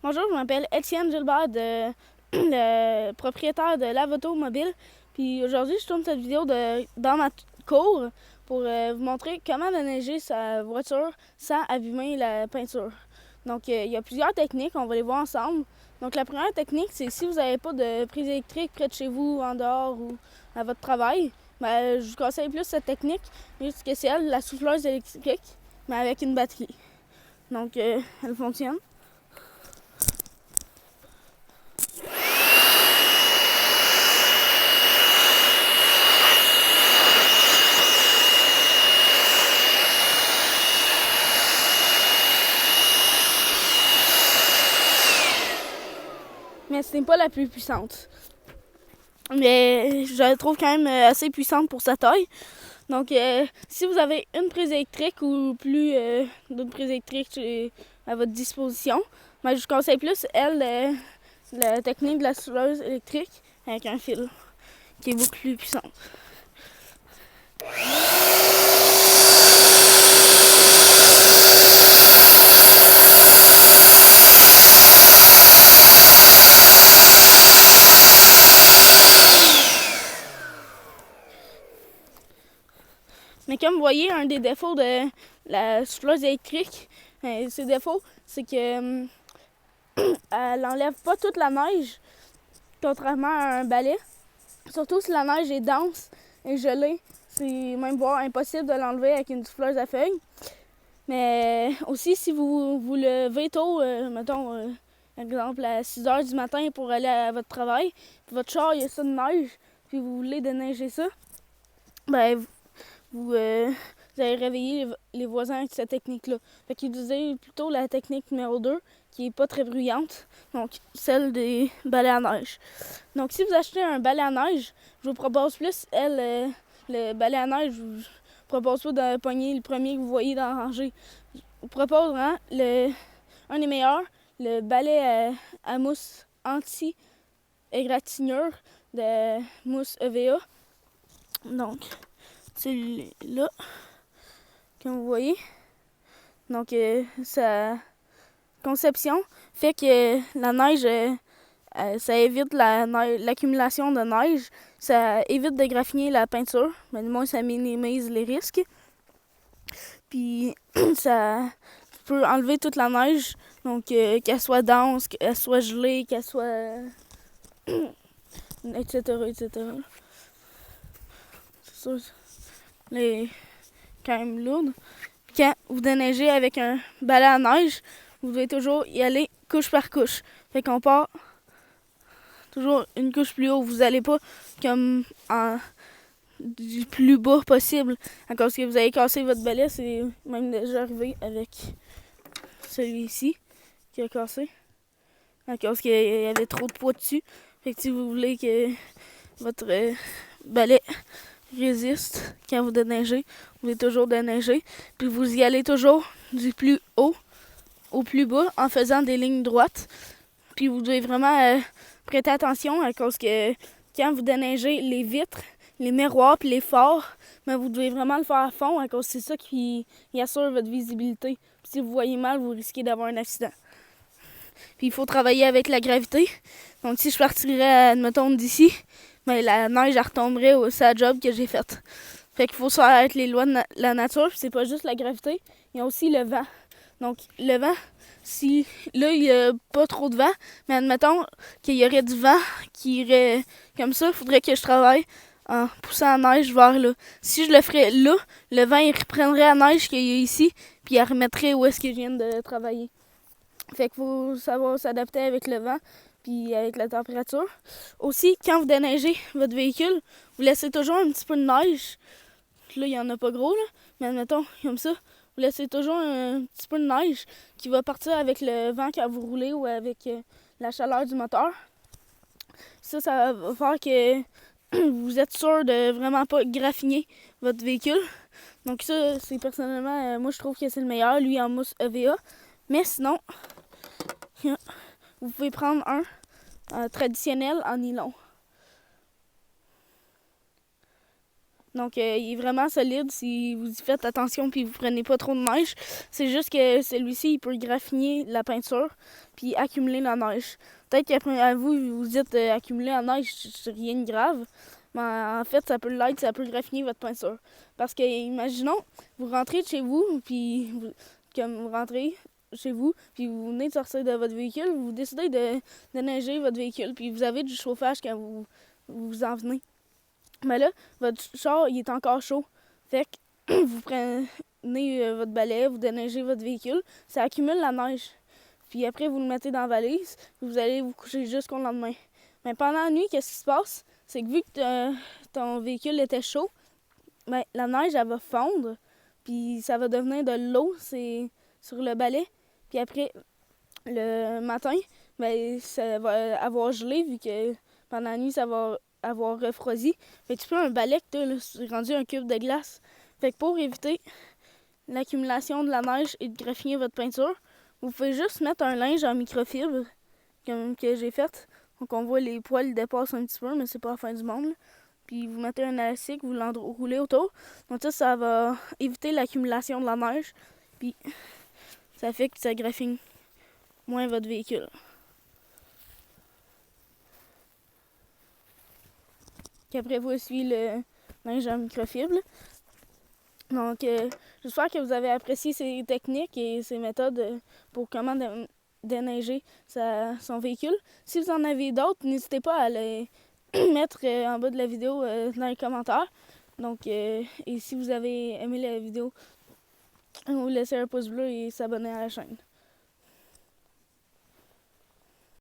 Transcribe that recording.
Bonjour, je m'appelle Étienne Gilbert, le propriétaire de Lavoto Mobile. Puis aujourd'hui, je tourne cette vidéo dans ma cour pour vous montrer comment déneiger sa voiture sans abîmer la peinture. Donc, il y a plusieurs techniques, on va les voir ensemble. Donc, la première technique, c'est si vous n'avez pas de prise électrique près de chez vous, en dehors ou à votre travail, ben, je vous conseille plus cette technique, juste que c'est elle, la souffleuse électrique, mais avec une batterie. Donc, elle fonctionne. Mais ce n'est pas la plus puissante. Mais je la trouve quand même assez puissante pour sa taille. Donc, si vous avez une prise électrique ou plus d'une prise électrique à votre disposition, ben, je vous conseille plus, la technique de la souffleuse électrique avec un fil qui est beaucoup plus puissant. Mais comme vous voyez, un des défauts de la souffleuse électrique, ses défauts, c'est que elle n'enlève pas toute la neige, contrairement à un balai. Surtout si la neige est dense et gelée, c'est même voire impossible de l'enlever avec une souffleuse à feuilles. Mais aussi, si vous vous levez tôt, mettons, par exemple, à 6 h du matin pour aller à votre travail, puis votre char, il y a ça de neige, puis vous voulez déneiger ça, ben, vous allez réveiller les voisins avec cette technique-là. Fait qu'utilisez plutôt la technique numéro 2, qui est pas très bruyante, donc celle des balais à neige. Donc si vous achetez un balai à neige, je vous propose plus, le balai à neige, je vous propose pas de pogner le premier que vous voyez dans la rangée. Je vous propose un des meilleurs, le balai à mousse anti-égratignure de mousse EVA. Donc, celui-là, comme vous voyez. Donc, sa conception fait que la neige, ça évite l'accumulation de neige, ça évite de graffiner la peinture, mais du moins ça minimise les risques. Puis, ça peut enlever toute la neige, donc qu'elle soit dense, qu'elle soit gelée, qu'elle soit... etc., etc. C'est sûr, les quand même lourde. Quand vous déneigez avec un balai à neige, vous devez toujours y aller couche par couche. Fait qu'on part toujours une couche plus haut. Vous n'allez pas comme du plus bas possible. À cause que vous avez cassé votre balai, c'est même déjà arrivé avec celui-ci qui a cassé. À cause qu'il y avait trop de poids dessus. Fait que si vous voulez que votre balai résiste quand vous déneigez, vous devez toujours déneiger. Puis vous y allez toujours du plus haut au plus bas en faisant des lignes droites. Puis vous devez vraiment prêter attention à cause que quand vous déneigez les vitres, les miroirs puis les phares, mais vous devez vraiment le faire à fond à cause que c'est ça qui assure votre visibilité. Puis si vous voyez mal, vous risquez d'avoir un accident. Puis il faut travailler avec la gravité. Donc si je partirais, admettons, d'ici, ben, la neige elle retomberait au sa job que j'ai faite. Fait qu'il faut se faire avec les lois de la nature. Puis c'est pas juste la gravité, il y a aussi le vent. Donc le vent, si là il n'y a pas trop de vent, mais admettons qu'il y aurait du vent qui irait comme ça, il faudrait que je travaille en poussant la neige vers là. Si je le ferais là, le vent il reprendrait la neige qu'il y a ici, puis il remettrait où est-ce que je viens de travailler. Fait qu'il faut savoir s'adapter avec le vent puis avec la température. Aussi, quand vous déneigez votre véhicule, vous laissez toujours un petit peu de neige. Là, il n'y en a pas gros, là, mais admettons, comme ça, vous laissez toujours un petit peu de neige qui va partir avec le vent quand vous roulez ou avec la chaleur du moteur. Ça va faire que vous êtes sûr de vraiment pas graffiner votre véhicule. Donc ça, c'est personnellement, moi je trouve que c'est le meilleur, lui en mousse EVA. Mais sinon, vous pouvez prendre un traditionnel en nylon. Donc, il est vraiment solide si vous y faites attention puis vous prenez pas trop de neige. C'est juste que celui-ci, il peut graffiner la peinture puis accumuler la neige. Peut-être qu'après vous, vous dites accumuler la neige, c'est rien de grave. Mais en fait, ça peut l'être, ça peut graffiner votre peinture. Parce que, imaginons, vous rentrez de chez vous, puis comme vous rentrez chez vous, puis vous venez de sortir de votre véhicule, vous décidez de neiger votre véhicule, puis vous avez du chauffage quand vous en venez. Mais là, votre char, il est encore chaud. Fait que vous prenez votre balai, vous déneigez votre véhicule, ça accumule la neige. Puis après, vous le mettez dans la valise, vous allez vous coucher jusqu'au lendemain. Mais pendant la nuit, qu'est-ce qui se passe? C'est que vu que ton véhicule était chaud, ben, la neige, elle va fondre, puis ça va devenir de l'eau sur le balai. Puis après, le matin, ben, ça va avoir gelé, vu que pendant la nuit, ça va avoir refroidi. Fait que tu peux un balai que c'est rendu un cube de glace. Fait que pour éviter l'accumulation de la neige et de graffiner votre peinture, vous pouvez juste mettre un linge en microfibre, comme que j'ai fait. Donc on voit les poils dépassent un petit peu, mais c'est pas la fin du monde. Puis vous mettez un élastique, vous l'enroulez autour. Donc ça va éviter l'accumulation de la neige. Puis ça fait que ça graffine moins votre véhicule. Puis après, voici le linge en microfibre. Donc, j'espère que vous avez apprécié ces techniques et ces méthodes pour comment déneiger son véhicule. Si vous en avez d'autres, n'hésitez pas à les mettre en bas de la vidéo dans les commentaires. Donc, et si vous avez aimé la vidéo, vous laissez un pouce bleu et s'abonner à la chaîne.